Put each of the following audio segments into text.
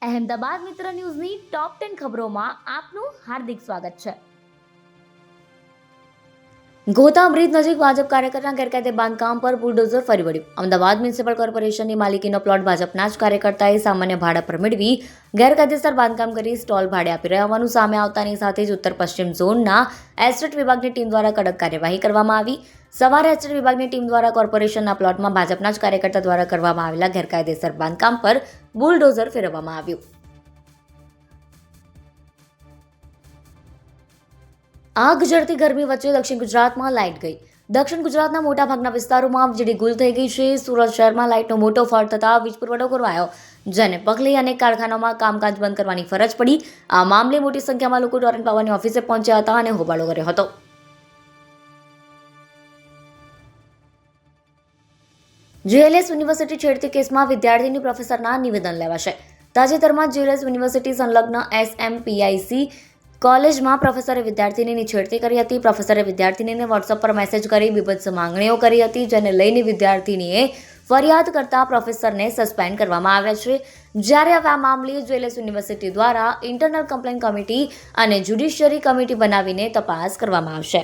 અહેમદાબાદ મિત્ર ન્યૂઝની ટોપ 10 ખબરોમાં આપનું હાર્દિક સ્વાગત છે. ગોતા બ્રિજ નજીક ભાજપ કાર્યકરના ગેરકાયદે બાંધકામ પર બુલડોઝર ફરી વળ્યું. અમદાવાદ મ્યુનિસિપલ કોર્પોરેશનની માલિકીનો પ્લોટ ભાજપના જ કાર્યકર્તાએ સામાન્ય ભાડા પર મેળવી ગેરકાયદેસર બાંધકામ કરી સ્ટોલ ભાડે આપી રહ્યા હોવાનું સામે આવતાની સાથે જ ઉત્તર પશ્ચિમ ઝોનના એસ્ટેટ વિભાગની ટીમ દ્વારા કડક કાર્યવાહી કરવામાં આવી. સવારે એસ્ટેટ વિભાગની ટીમ દ્વારા કોર્પોરેશનના પ્લોટમાં ભાજપના જ કાર્યકર્તા દ્વારા કરવામાં આવેલા ગેરકાયદેસર બાંધકામ પર બુલડોઝર ફેરવવામાં આવ્યું. આગ ઝરતી ગરમી વચ્ચે દક્ષિણ ગુજરાતમાં લાઇટ ગઈ. દક્ષિણ ગુજરાતના મોટાભાગના વિસ્તારોમાં વીજળી ગુલ થઈ ગઈ છે. સુરત શહેરમાં લાઇટનો મોટો ફોલ્ટ થતાં વીજ પુરવઠો ખોરવાયો, જેને પગલે અનેક કારખાનાઓમાં કામકાજ બંધ કરવાની ફરજ પડી. આ મામલે મોટી સંખ્યામાં લોકો ટોરેન્ટ પાવરની ઓફિસે પહોંચ્યા હતા અને હોબાળો કર્યો હતો. જેએલએસ યુનિવર્સિટી છેડતી કેસમાં વિદ્યાર્થીની પ્રોફેસરના નિવેદન લેવાશે. તાજેતરમાં જેએલએસ યુનિવર્સિટી સંલગ્ન એસએમપીઆઈસી કોલેજમાં પ્રોફેસરે વિદ્યાર્થીનીની છેડતી કરી હતી. પ્રોફેસરે વિદ્યાર્થીનીને વોટ્સએપ પર મેસેજ કરી બીભત્સ માંગણીઓ કરી હતી, જેને લઈને વિદ્યાર્થીનીએ ફરિયાદ કરતા પ્રોફેસરને સસ્પેન્ડ કરવામાં આવ્યા છે. જ્યારે હવે આ મામલે જેએલએસ યુનિવર્સિટી દ્વારા ઇન્ટરનલ કમ્પ્લેન્ટ કમિટી અને જ્યુડિશિયરી કમિટી બનાવીને તપાસ કરવામાં આવશે.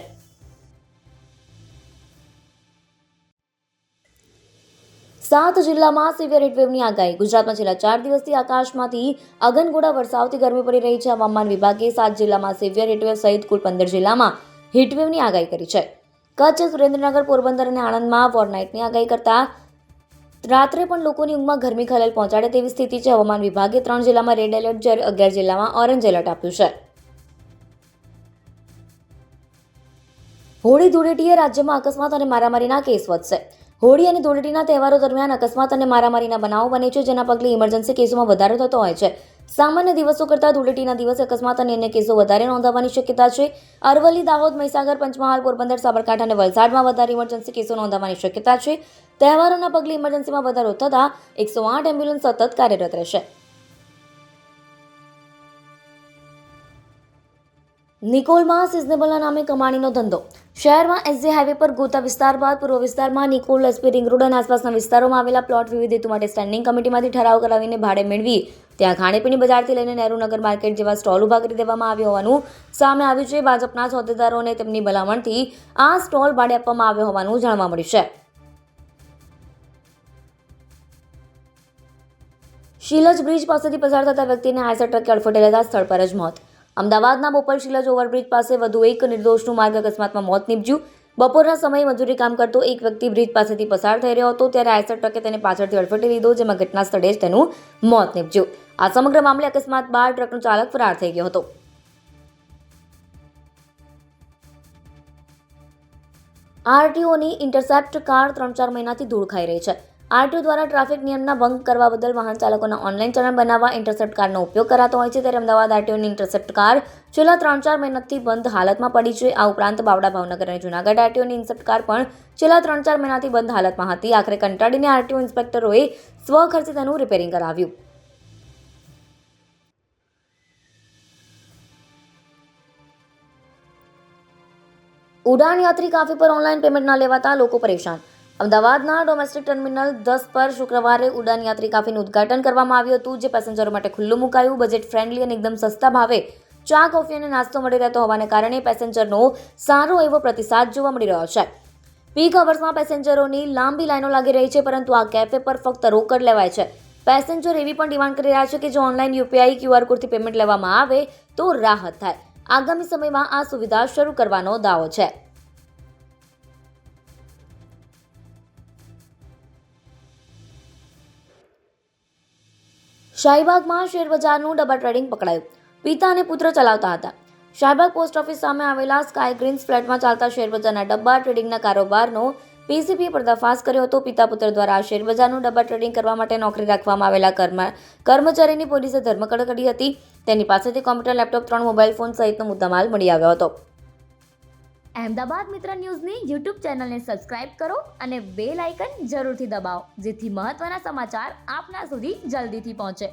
સાત જિલ્લામાં સિવિયર હીટવેવની આગાહી. ગુજરાતમાં છેલ્લા 4 દિવસથી આકાશમાંથી અગનગોળા વરસાવથી ગરમી પડી રહી છે. હવામાન વિભાગે 7 જિલ્લામાં સિવિયર હીટવેવ સહિત કુલ 15 જિલ્લામાં હીટવેવની આગાહી કરી છે. કચ્છ, સુરેન્દ્રનગર, પોરબંદર અને આણંદમાં ફોરનાઇટની આગાહી કરતા રાત્રે પણ લોકોની ઊંઘમાં ગરમી ખલેલ પહોંચાડે તેવી સ્થિતિ છે. હવામાન વિભાગે 3 જિલ્લામાં રેડ એલર્ટ જ્યારે 11 જિલ્લામાં ઓરેન્જ એલર્ટ આપ્યું છે. હોળી ધૂળેટીએ રાજ્યમાં અકસ્માત અને મારામારીના કેસ વધશે. હોળી અને ધૂળેટીના તહેવારો દરમિયાન અકસ્માત અને મારામારીના બનાવો બને છે, જેના પગલે ઇમરજન્સી કેસોમાં વધારો થતો હોય છે. સામાન્ય દિવસો કરતાં ધૂળેટીના દિવસે અકસ્માત અને અન્ય કેસો વધારે નોંધાવાની શક્યતા છે. અરવલ્લી, દાહોદ, મહીસાગર, પંચમહાલ, પોરબંદર, સાબરકાંઠા અને વલસાડમાં વધારે ઇમરજન્સી કેસો નોંધાવાની શક્યતા છે. તહેવારોના પગલે ઇમરજન્સીમાં વધારો થતાં 108 એમ્બ્યુલન્સ સતત કાર્યરત રહેશે. નિકોલમાં સિઝનેબલના નામે કમાણીનો ધંધો. શહેરમાં એસજી હાઈવે પર ગોતા વિસ્તાર બાદ પૂર્વ વિસ્તારમાં નિકોલ, એસપી રિંગ રોડ અને આસપાસના વિસ્તારોમાં આવેલા પ્લોટ વિવિધ હેતુ માટે સ્ટેન્ડિંગ કમિટીમાંથી ઠરાવ કરાવીને ભાડે મેળવી ત્યાં ખાણીપીણી બજારથી લઈને નહેરુનગર માર્કેટ જેવા સ્ટોલ ઊભા કરી દેવામાં આવ્યો હોવાનું સામે આવ્યું છે. ભાજપના જ હોદ્દેદારો અને તેમની ભલામણથી આ સ્ટોલ ભાડે આપવામાં આવ્યો હોવાનું જાણવા મળ્યું છે. શીલજ બ્રિજ પાસેથી પસાર થતા વ્યક્તિને આઈસર ટ્રકે અડફેટે લેતા સ્થળ પર જ મોત. અમદાવાદના બોપલ શીલજ ઓવરબ્રિજ પાસે વધુ એક નિર્દોષનું માર્ગ અકસ્માતમાં મોત નીપજ્યું. બપોરના સમયે મજૂરી કામ કરતો એક વ્યક્તિ બ્રિજ પાસેથી પસાર થઈ રહ્યો હતો, ત્યારે આઈસર ટ્રકે તેને પાછળથી અડફેટે લીધો, જેમાં ઘટના સ્થળે જ તેનું મોત નીપજ્યું. આ સમગ્ર મામલે અકસ્માત બાદ ટ્રકનો ચાલક ફરાર થઈ ગયો હતો. આરટીઓની ઇન્ટરસેપ્ટ કાર 3-4 મહિનાથી ધૂળ ખાઈ રહી છે. આરટીઓ દ્વારા ટ્રાફિક નિયમના ભંગ કરવા બદલ વાહન ચાલકોના ઓનલાઈન ચલણ બનાવવા ઇન્ટરસેપ્ટ કારનો ઉપયોગ કરાતો હોય છે. ત્યારે અમદાવાદ આરટીઓની ઇન્ટરસેપ્ટ કાર છેલ્લા 3-4 મહિનાથી બંધ હાલતમાં પડી છે. આ ઉપરાંત બાવડા, ભાવનગર અને જૂનાગઢ આરટીઓની ઇન્ટરસેપ્ટ કાર પણ છેલ્લા 3-4 મહિનાથી બંધ હાલતમાં હતી. આખરે કંટાળીને આરટીઓ ઇન્સ્પેક્ટરોએ સ્વખર્ચે તેનું રિપેરિંગ કરાવ્યું. ઉડાન યાત્રી કાફી પર ઓનલાઈન પેમેન્ટ ન લેવાતા લોકો પરેશાન. અમદાવાદના ડોમેસ્ટિક ટર્મિનલ 10 પર શુક્રવારે ઉડાન યાત્રી કાફીનું ઉદ્ઘાટન કરવામાં આવ્યું હતું, જે પેસેન્જરો માટે ખુલ્લું મુકાયું. બજેટ ફ્રેન્ડલી અને એકદમ સસ્તા ભાવે ચા, કોફી અને નાસ્તો મળી રહેતો હોવાને કારણે પેસેન્જરનો સારો એવો પ્રતિસાદ જોવા મળી રહ્યો છે. પીક અવર્સમાં પેસેન્જરોની લાંબી લાઈનો લાગી રહી છે, પરંતુ આ કેફે પર ફક્ત રોકડ લેવાય છે. પેસેન્જર એવી પણ ડિમાન્ડ કરી રહ્યા છે કે જો ઓનલાઈન યુપીઆઈ QR કોડથી પેમેન્ટ લેવામાં આવે તો રાહત થાય. આગામી સમયમાં આ સુવિધા શરૂ કરવાનો દાવો છે. શાહીબાગમાં શેરબજારનું ડબ્બા ટ્રેડિંગ પકડાયું. પિતા અને પુત્ર ચલાવતા હતા. શાહીબાગ પોસ્ટ ઓફિસ સામે આવેલા સ્કાય ગ્રીન્સ ફ્લેટમાં ચાલતા શેરબજારના ડબ્બા ટ્રેડિંગના કારોબારનો પીસીબીએ પર્દાફાશ કર્યો હતો. પિતા પુત્ર દ્વારા આ શેરબજારનું ડબ્બા ટ્રેડિંગ કરવા માટે નોકરી રાખવામાં આવેલા કર્મચારીની પોલીસે ધરપકડ કરી હતી. તેની પાસેથી કોમ્પ્યુટર, લેપટોપ, 3 મોબાઈલ ફોન સહિતનો મુદ્દામાલ મળી આવ્યો હતો. અહેમદાબાદ મિત્ર ન્યૂઝની યુટ્યુબ ચેનલને સબસ્ક્રાઇબ કરો અને બેલ આઇકન જરૂરથી દબાવો, જેથી મહત્વના સમાચાર આપના સુધી જલ્દીથી પહોંચે.